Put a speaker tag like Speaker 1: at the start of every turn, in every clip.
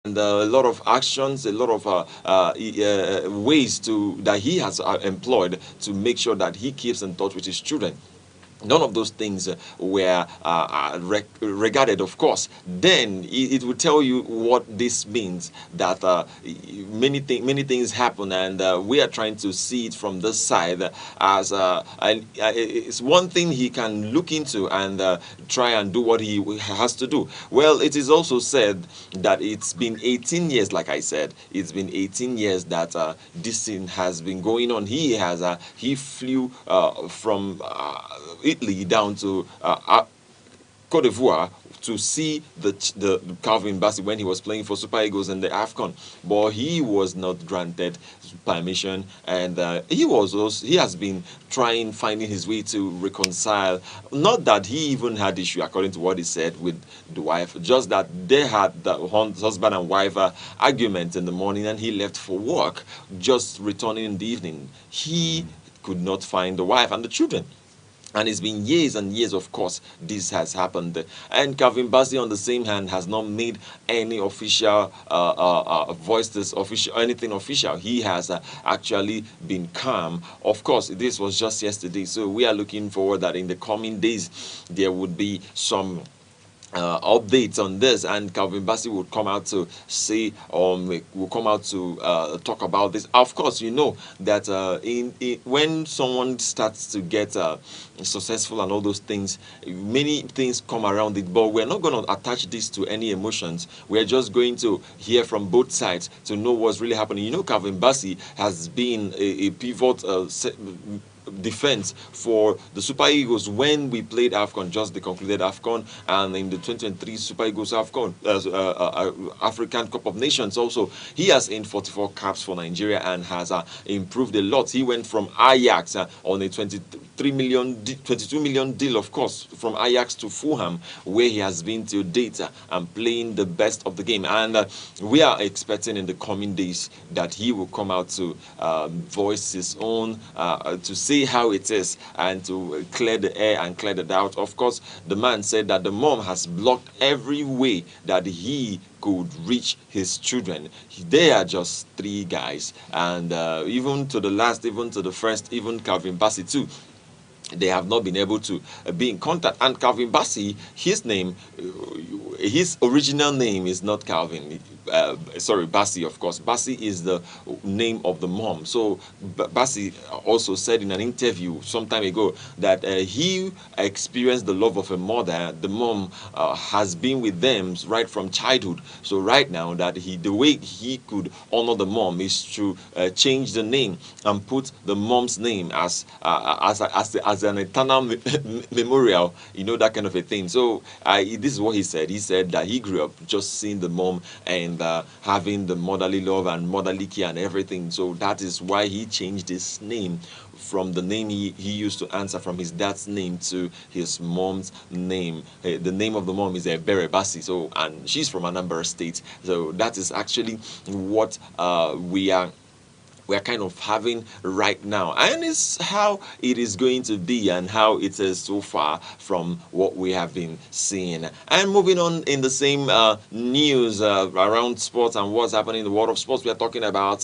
Speaker 1: and a lot of actions, a lot of ways to that he has employed to make sure that he keeps in touch with his children. None of those things were regarded, of course. Then it will tell you what this means, that many things happen, and we are trying to see it from this side as it's one thing he can look into and try and do what he has to do. Well, it is also said that it's been 18 years, like I said, it's been 18 years that this thing has been going on. He flew from Italy down to Cote d'Ivoire to see the Calvin Bassey when he was playing for Super Eagles in the AFCON, but he was not granted permission, and he has been finding his way to reconcile. Not that he even had issue, according to what he said, with the wife, just that they had the husband and wife argument in the morning, and he left for work, just returning in the evening. He could not find the wife and the children, and it's been years and years, of course, this has happened. And Calvin Bassey, on the same hand, has not made any official voices, official anything official. He has actually been calm. Of course, this was just yesterday, so we are looking forward that in the coming days there would be some updates on this, and Calvin Bassey would come out to say, will come out to talk about this. Of course, you know that when someone starts to get successful and all those things, many things come around it, but we're not going to attach this to any emotions. We're just going to hear from both sides to know what's really happening. You know, Calvin Bassey has been a pivot defense for the Super Eagles when we played AFCON, just the concluded AFCON, and in the 2023 Super Eagles AFCON, African Cup of Nations also. He has earned 44 caps for Nigeria and has improved a lot. He went from Ajax on a 22 million deal, of course, from Ajax to Fulham, where he has been till date and playing the best of the game. And we are expecting in the coming days that he will come out to voice his own, to say how it is, and to clear the air and clear the doubt. Of course, the man said that the mom has blocked every way that he could reach his children. They are just three guys, and even to the last, even to the first, even Calvin Bassey too, they have not been able to be in contact. And Calvin Bassey, his original name is not Calvin. Bassey, of course. Bassey is the name of the mom. So Bassey also said in an interview some time ago that he experienced the love of a mother. The mom has been with them right from childhood. So right now, that the way he could honor the mom is to change the name and put the mom's name as an eternal memorial, that kind of a thing. So this is what he said. He said that he grew up just seeing the mom and having the motherly love and motherly care and everything. So that is why he changed his name from the name he used to answer from his dad's name to his mom's name. The name of the mom is Bere Bassi. So, and she's from Anambra State. So that is actually what we're kind of having right now, and it's how it is going to be and how it is so far from what we have been seeing. And moving on in the same news around sports and what's happening in the world of sports, we are talking about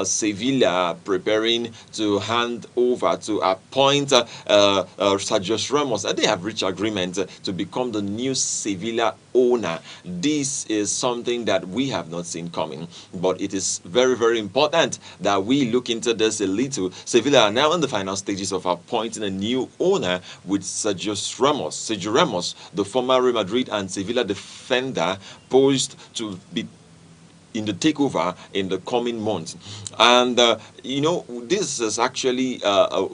Speaker 1: Sevilla preparing to hand over to appoint Sergio Ramos. They have reached agreement to become the new Sevilla owner. This is something that we have not seen coming, but it is very, very important that we look into this a little. Sevilla are now in the final stages of appointing a new owner with Sergio Ramos. Sergio Ramos, the former Real Madrid and Sevilla defender, poised to be in the takeover in the coming months. And this is actually a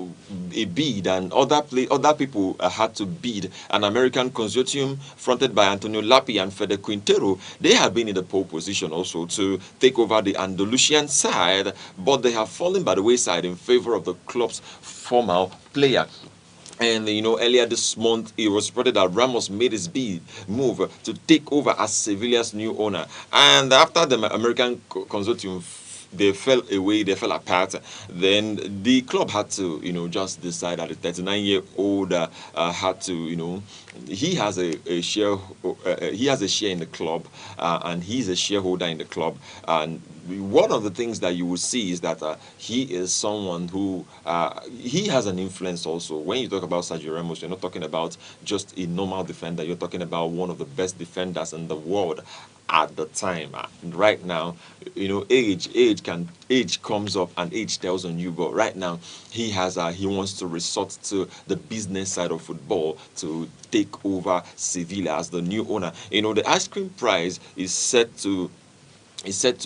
Speaker 1: bid, and other people had to bid. An American consortium fronted by Antonio Lappi and Fede Quintero, they have been in the pole position also to take over the Andalusian side, but they have fallen by the wayside in favor of the club's former player. And earlier this month, it was reported that Ramos made his bid move to take over as Sevilla's new owner. And after the American consortium they fell away, they fell apart. Then the club had to, just decide that the 39-year-old had to, he has a share, he has a share in the club, and he's a shareholder in the club. And one of the things that you will see is that he is someone who he has an influence also. When you talk about Sergio Ramos, you're not talking about just a normal defender. You're talking about one of the best defenders in the world at the time. Right now, age comes up and age tells on you. But right now, he wants to resort to the business side of football to take over Sevilla as the new owner. The ice cream prize is said to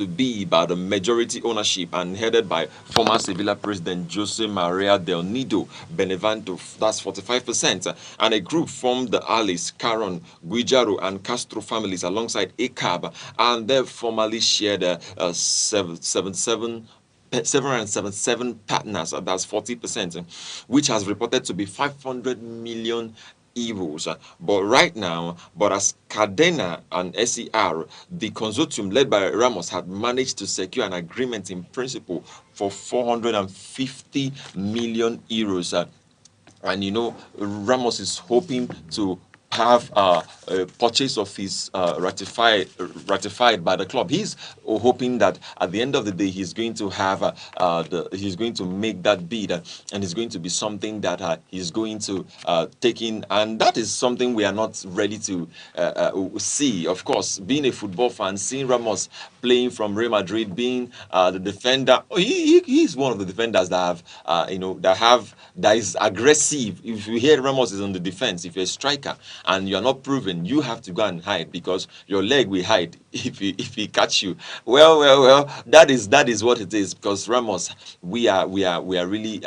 Speaker 1: be by the majority ownership and headed by former Sevilla president Jose Maria del Nido Benevento. That's 45%. And a group formed the Alice, Caron, Guijaro, and Castro families alongside ACAB, and they formally shared 777 partners, that's 40%, which has reported to be 500 million euros. But right now, but as Cadena and SER, the consortium led by Ramos had managed to secure an agreement in principle for 450 million euros. And Ramos is hoping to have a purchase of his ratified by the club. He's hoping that at the end of the day he's going to have he's going to make that bid, and it's going to be something that he's going to take in, and that is something we are not ready to see. Of course, being a football fan, seeing Ramos playing from Real Madrid, being the defender, he's one of the defenders that have that is aggressive. If you hear Ramos is on the defense, if you're a striker and you're not proven, you have to go and hide because your leg will hide if he catch you. Well, that is what it is. Because Ramos, we are really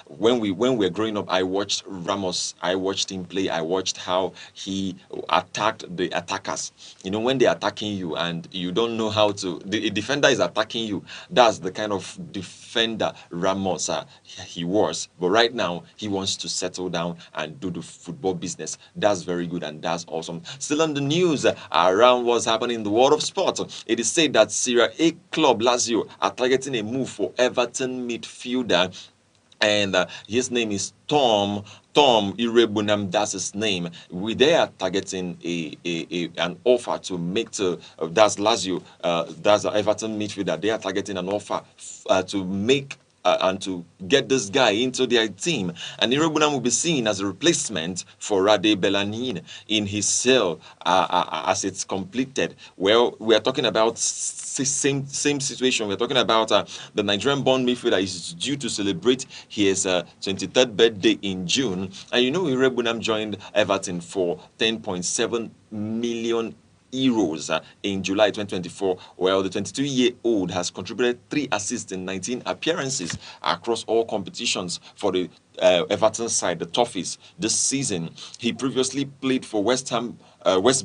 Speaker 1: when we're growing up, I watched Ramos. I watched him play. I watched how he attacked the attackers. When they're attacking you and you don't know how to, the defender is attacking you. That's the kind of defender Ramos he was. But right now, he wants to settle down and do the football business. That's very good and that's awesome. Still on the news around what's happening in the world of sport, it is said that Serie A club Lazio are targeting a move for Everton midfielder, and his name is Tom Irebunam. That's his name. They are targeting an offer to make to that's Lazio. That's the Everton midfielder. They are targeting an offer to make. And to get this guy into their team. And Irebunam will be seen as a replacement for Rade Belanin in his sale as it's completed. Well, we are talking about same situation. We're talking about the Nigerian-born midfielder is due to celebrate his 23rd birthday in June. And Irebunam joined Everton for 10.7 million euros in July 2024. Well, the 22-year-old has contributed 3 assists in 19 appearances across all competitions for the Everton side, the Toffees, this season. He previously played for West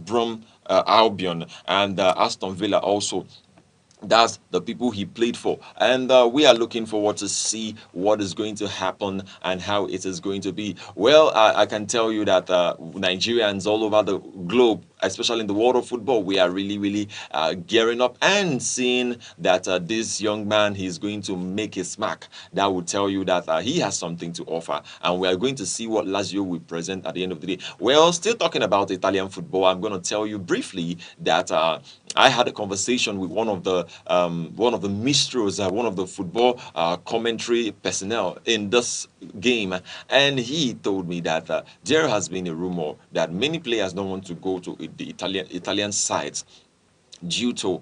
Speaker 1: Brom Albion, and Aston Villa also. That's the people he played for, and we are looking forward to see what is going to happen and how it is going to be. Well, I can tell you that Nigerians all over the globe, especially in the world of football, we are really gearing up and seeing that this young man, he's going to make his mark. That will tell you that he has something to offer, and we are going to see what Lazio will present at the end of the day. Well, still talking about Italian football, I'm going to tell you briefly that I had a conversation with one of the minstrels, one of the football commentary personnel in this game, and he told me that there has been a rumor that many players don't want to go to the Italian sides due to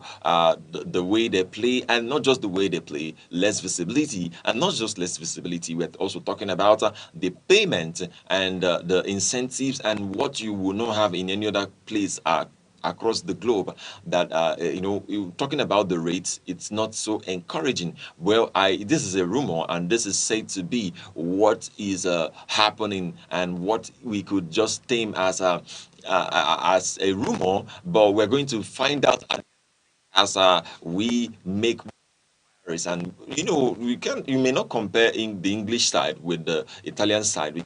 Speaker 1: the way they play, and not just the way they play, less visibility, and not just less visibility. We're also talking about the payment and the incentives and what you will not have in any other place across the globe. That talking about the rates, it's not so encouraging. Well, this is a rumor, and this is said to be what is happening, and what we could just tame as a rumor, but we're going to find out as we make progress. And you may not compare in the English side with the Italian side.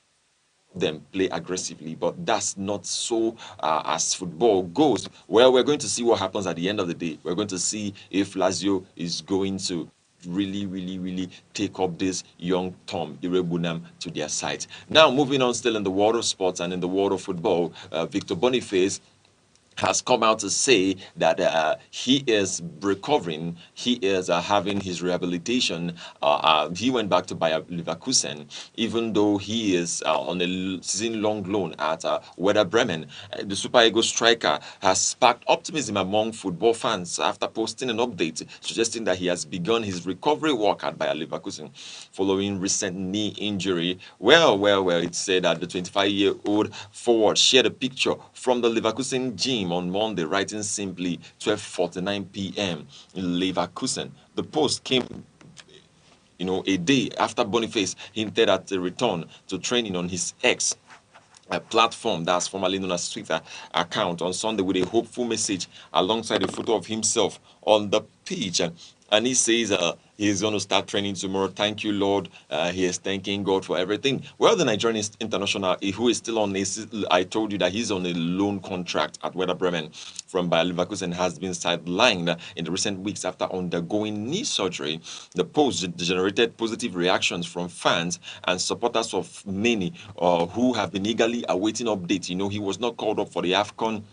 Speaker 1: Them play aggressively, but that's not so as football goes. Well, we're going to see what happens at the end of the day. We're going to see if Lazio is going to really take up this young Tom Irebunam to their side. Now, moving on, still in the world of sports and in the world of football, Victor Boniface has come out to say that he is recovering, he is having his rehabilitation. He went back to Bayer Leverkusen, even though he is on a season-long loan at Werder Bremen. The Super Eagles striker has sparked optimism among football fans after posting an update suggesting that he has begun his recovery work at Bayer Leverkusen following recent knee injury. Well, it said that the 25-year-old forward shared a picture from the Leverkusen gym on Monday, writing simply 12:49 p.m. in Leverkusen. The post came a day after Boniface hinted at a return to training on his ex a platform that's formerly known as Twitter account on Sunday with a hopeful message alongside a photo of himself on the pitch. And he says he's going to start training tomorrow. Thank you, Lord. He is thanking God for everything. Well, the Nigerian international, who is still on I told you that he's on a loan contract at Werder Bremen from Bayer Leverkusen, has been sidelined in the recent weeks after undergoing knee surgery. The post generated positive reactions from fans and supporters of many who have been eagerly awaiting updates. He was not called up for the AFCON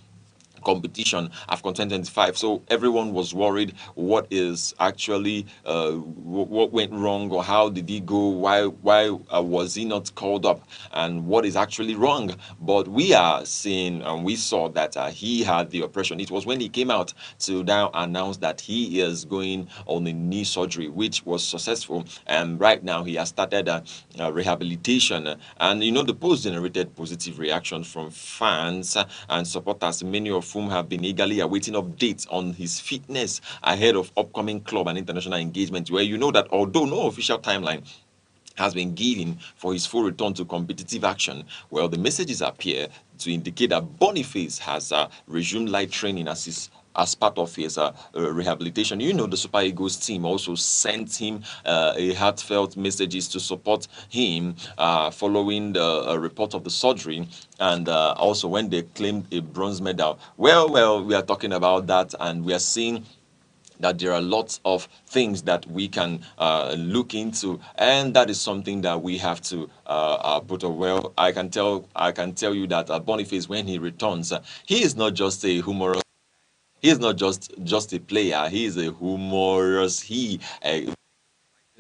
Speaker 1: competition AFCON 2025, so everyone was worried what is actually what went wrong, or how did he go, why was he not called up, and what is actually wrong. But we are seeing, and we saw that he had the operation. It was when he came out to now announce that he is going on a knee surgery, which was successful, and right now he has started rehabilitation. And the post generated positive reactions from fans and supporters, many of whom have been eagerly awaiting updates on his fitness ahead of upcoming club and international engagement, where that although no official timeline has been given for his full return to competitive action, well, the messages appear to indicate that Boniface has resumed light training as part of his rehabilitation. The Super Eagles team also sent him a heartfelt messages to support him following the report of the surgery, and also when they claimed a bronze medal. Well, we are talking about that, and we are seeing that there are lots of things that we can look into, and that is something that we have to put a well. I can tell you that Boniface, when he returns, he is not just a humorous. He is not just a player. He is a humorous. He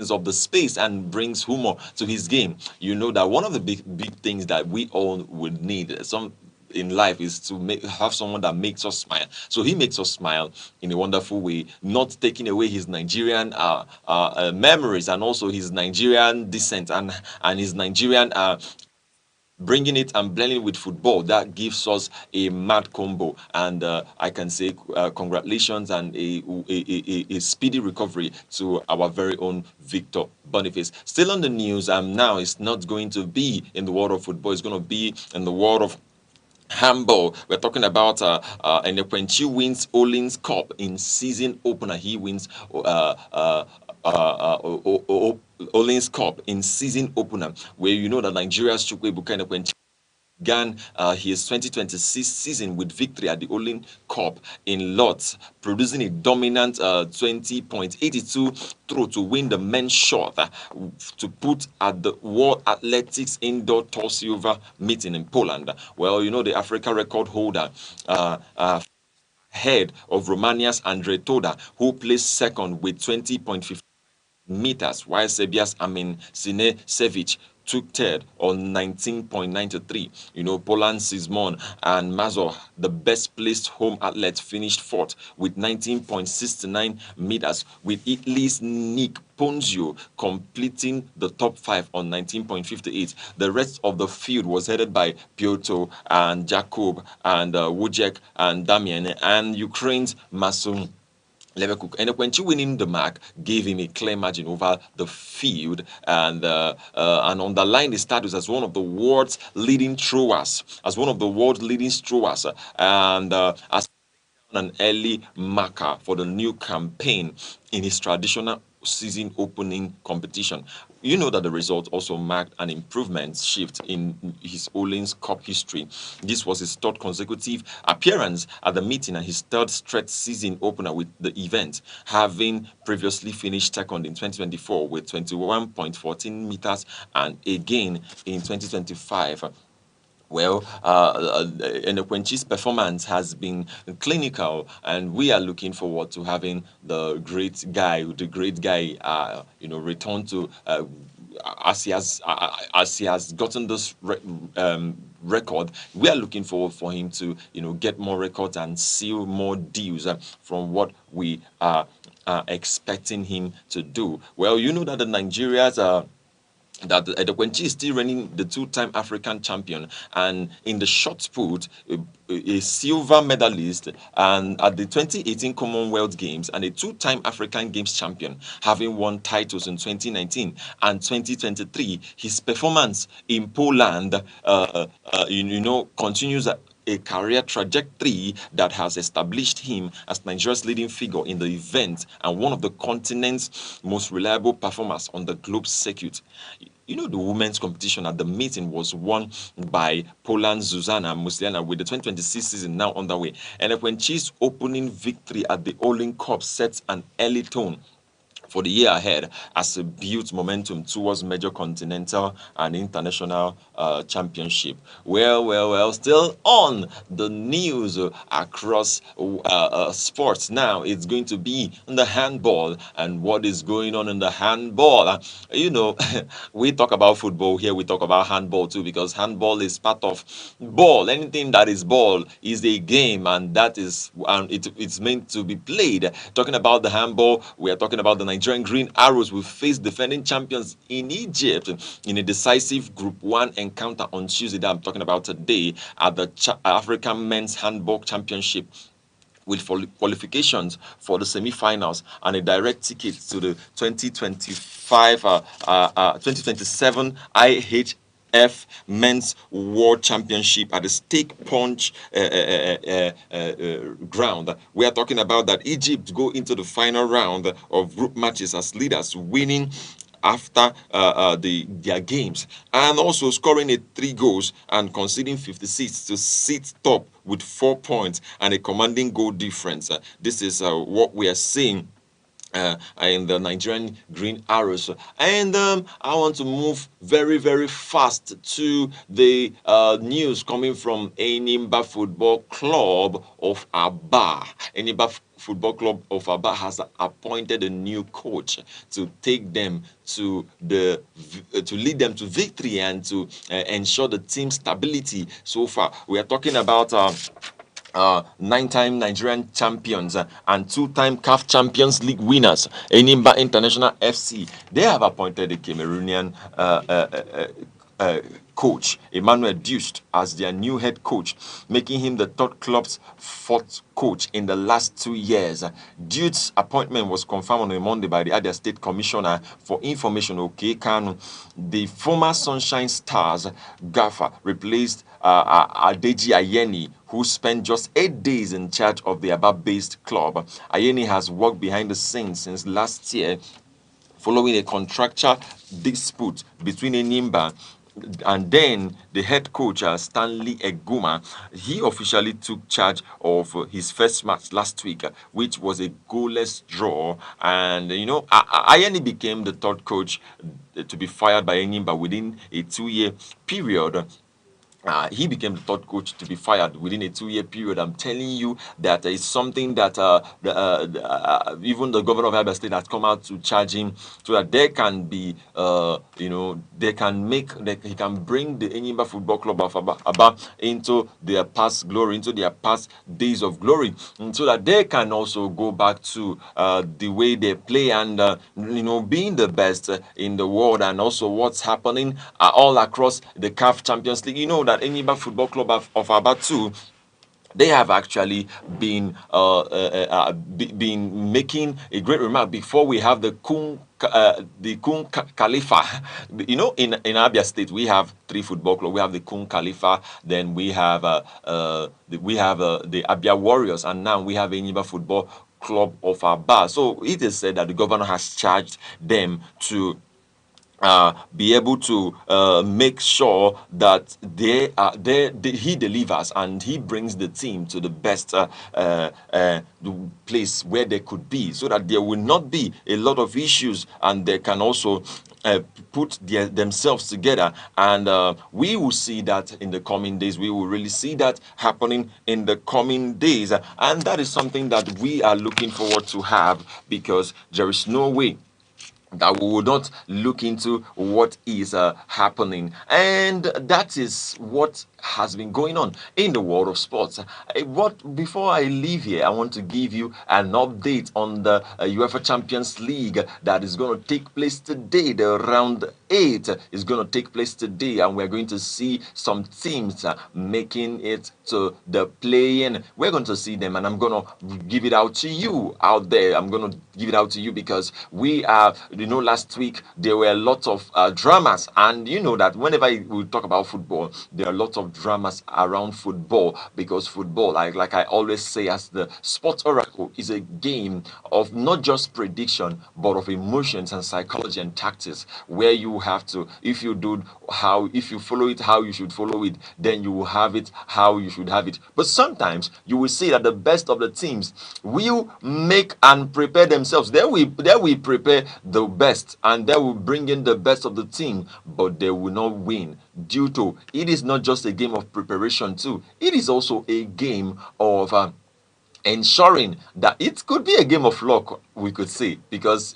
Speaker 1: of the space and brings humor to his game. That one of the big things that we all would need some in life is to have someone that makes us smile. So he makes us smile in a wonderful way, not taking away his Nigerian memories, and also his Nigerian descent, and his Nigerian bringing it and blending with football. That gives us a mad combo, and I can say congratulations and a speedy recovery to our very own Victor Boniface. Still on the news, now it's not going to be in the world of football, it's going to be in the world of handball. We're talking about Aneke wins Olin's Cup in season opener. He wins Olin's Cup in season opener, where that Nigeria's Chukwuebuka Enekwenchi began his 2026 season with victory at the Olin Cup in Lodz, producing a dominant 20.82 throw to win the men's shot to put at the World Athletics Indoor Tall Silver meeting in Poland. Well, the Africa record holder ahead of Romania's Andrei Toda, who placed second with 20.50 meters, while Serbia's Amin Sinesevic took third on 19.93. Poland's Simon and Mazur, the best placed home athlete, finished fourth with 19.69 meters, with Italy's Nick Ponzio completing the top five on 19.58. The rest of the field was headed by Piotr and Jakub and Wojciech and Damian, and Ukraine's Masum Leverkusen. And when winning the mark gave him a clear margin over the field, and underlined his status as one of the world's leading throwers, and as an early marker for the new campaign in his traditional season opening competition. You know that the result also marked an improvement shift in his Orleans Cup history. This was his third consecutive appearance at the meeting and his third straight season opener with the event, having previously finished second in 2024 with 21.14 meters and again in 2025. Well, Enekwenchi's performance has been clinical, and we are looking forward to having the great guy, return to as he has gotten this record. We are looking forward for him to get more records and seal more deals from what we are expecting him to do. Well, you know that the Nigerians are that Edekwenchi is still reigning the two-time African champion, and in the shot put, a silver medalist, and at the 2018 Commonwealth Games, and a two-time African Games champion, having won titles in 2019 and 2023. His performance in Poland, continues a career trajectory that has established him as Nigeria's leading figure in the event and one of the continent's most reliable performers on the globe circuit. You know, the women's competition at the meeting was won by Poland's Zuzana Musliana with the 2026 season now underway. And when she's opening victory at the Olin Cup sets an early tone for the year ahead as it builds momentum towards major continental and international championship. Well, still on the news across sports now, it's going to be in the handball. And what is going on in the handball? We talk about football here, we talk about handball too, because handball is part of ball. Anything that is ball is a game, and that is it's meant to be played. Talking about the handball, we are talking about the Nigerian Green Arrows will face defending champions in Egypt in a decisive Group 1 encounter on Tuesday that I'm talking about today at the African Men's Handball Championship, with qualifications for the semi-finals and a direct ticket to the 2027 IHF Men's World Championship at the Stake Punch ground. We are talking about that Egypt go into the final round of group matches as leaders, winning after their games, and also scoring 3 goals and conceding 56 to sit top with 4 points and a commanding goal difference. This is what we are seeing in the Nigerian Green Arrows. And I want to move very, very fast to the news coming from Enimba Football Club of Aba. Enimba Football Club of Aba has appointed a new coach to take them to lead them to victory and to ensure the team stability. So far, we are talking about 9-time Nigerian champions and 2-time CAF Champions League winners, Enimba International FC. They have appointed a Cameroonian coach, Emmanuel Dust, as their new head coach, making him the third club's fourth coach in the last 2 years. Dust's appointment was confirmed on a Monday by the Abia State Commissioner for Information, OK Kanu. The former Sunshine Stars gaffer replaced Adeji Ayeni, who spent just 8 days in charge of the Aba-based club. Ayeni has worked behind the scenes since last year following a contractual dispute between Enimba and then the head coach, Stanley Eguma. He officially took charge of his first match last week, which was a goalless draw. And, Ayeni became the third coach to be fired by Enimba within a 2-year period. He became the third coach to be fired within a 2-year period. I'm telling you that it's something that even the governor of Abia State has come out to charge him so that there can be, he can bring the Enyimba Football Club of Aba into their past glory, into their past days of glory, and so that they can also go back to the way they play and, being the best in the world, and also what's happening all across the CAF Champions League. You know that Enyimba Football Club of Aba too, they have actually been been making a great remark before we have the Kun Khalifa. In Abia State we have 3 football clubs. We have the Kun Khalifa, then we have the Abia Warriors, and now we have Enyimba Football Club of Aba. So it is said that the governor has charged them to be able to make sure that he delivers and he brings the team to the best the place where they could be, so that there will not be a lot of issues, and they can also put themselves together. And we will see that in the coming days. We will really see that happening in the coming days, and that is something that we are looking forward to have, because there is no way that we will not look into what is happening. And that is what has been going on in the world of sports. What Before I leave here, I want to give you an update on the UEFA Champions League that is going to take place today. The round 8 is going to take place today, and we're going to see some teams making it to the play-in. We're going to see them, and I'm going to give it out to you out there. I'm going to give it out to you because we are, last week there were a lot of dramas, and you know that whenever we talk about football, there are a lot of dramas around football, because football, like I always say, as the sports oracle, is a game of not just prediction but of emotions and psychology and tactics, where you have to, if you follow it how you should follow it, then you will have it how you should have it. But sometimes you will see that the best of the teams will make and prepare themselves. They will prepare the best, and they will bring in the best of the team, but they will not win, due to it is not just a game of preparation too, it is also a game of ensuring that it could be a game of luck, we could say, because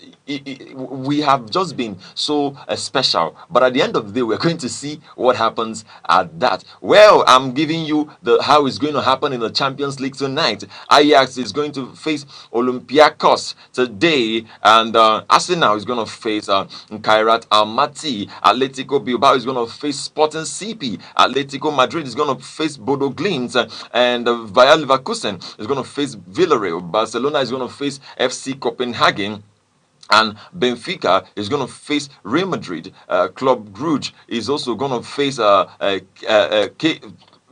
Speaker 1: we have just been so special. But at the end of the day, we're going to see what happens at that. Well, I'm giving you the how it's going to happen in the Champions League tonight. Ajax is going to face Olympiacos today, and Arsenal is going to face Kairat Almaty. Atletico Bilbao is going to face Sporting CP. Atletico Madrid is going to face Bodo Glimt, and Bayer Leverkusen is going to face Villarreal. Barcelona is going to face FC Copenhagen, and Benfica is going to face Real Madrid. Club Brugge is also going to face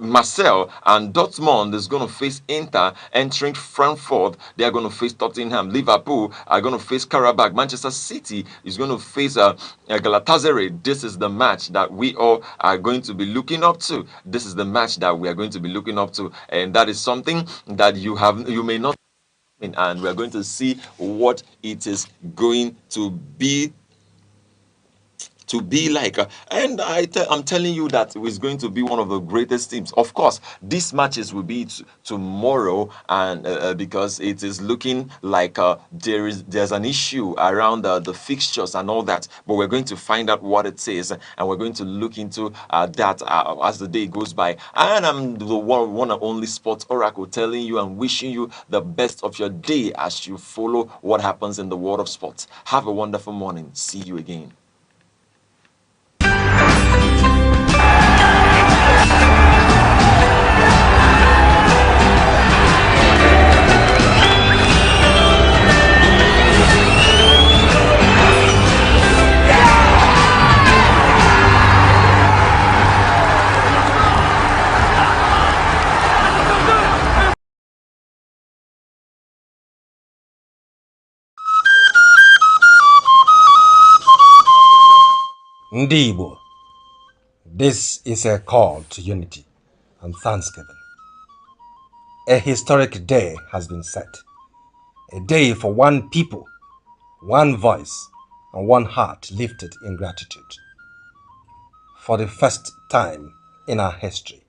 Speaker 1: Marcel, and Dortmund is going to face Inter. Entering Frankfurt, they are going to face Tottenham. Liverpool are going to face Karabakh. Manchester City is going to face Galatasaray. This is the match that we all are going to be looking up to. This is the match that we are going to be looking up to, and that is something that you may not. And we're going to see what it is going to be like. And I'm telling you that it's going to be one of the greatest teams. Of course, these matches will be tomorrow, and because it is looking like there's an issue around the fixtures and all that. But we're going to find out what it is, and we're going to look into that as the day goes by. And I'm the one and only sports oracle, telling you and wishing you the best of your day as you follow what happens in the world of sports. Have a wonderful morning. See you again.
Speaker 2: Ndibo, this is a call to unity and thanksgiving. A historic day has been set. A day for one people, one voice, and one heart lifted in gratitude. For the first time in our history,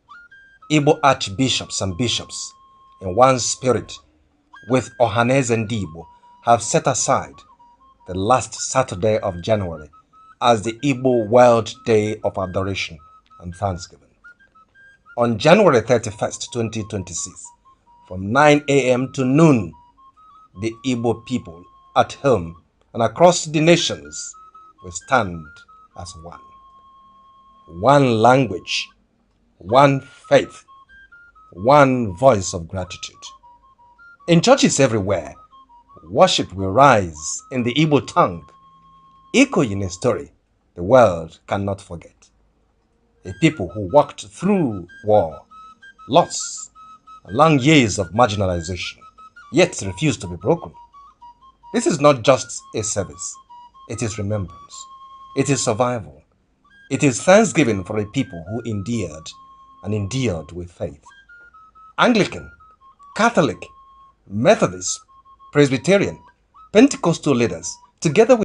Speaker 2: Igbo archbishops and bishops, in one spirit with Ohaneze Ndibo, have set aside the last Saturday of January as the Igbo World Day of Adoration and Thanksgiving. On January 31st, 2026, from 9 a.m. to noon, the Igbo people at home and across the nations will stand as one. One language, one faith, one voice of gratitude. In churches everywhere, worship will rise in the Igbo tongue, echoing a story the world cannot forget. A people who walked through war, loss, and long years of marginalization, yet refused to be broken. This is not just a service, it is remembrance. It is survival. It is thanksgiving for a people who endured with faith. Anglican, Catholic, Methodist, Presbyterian, Pentecostal leaders, together with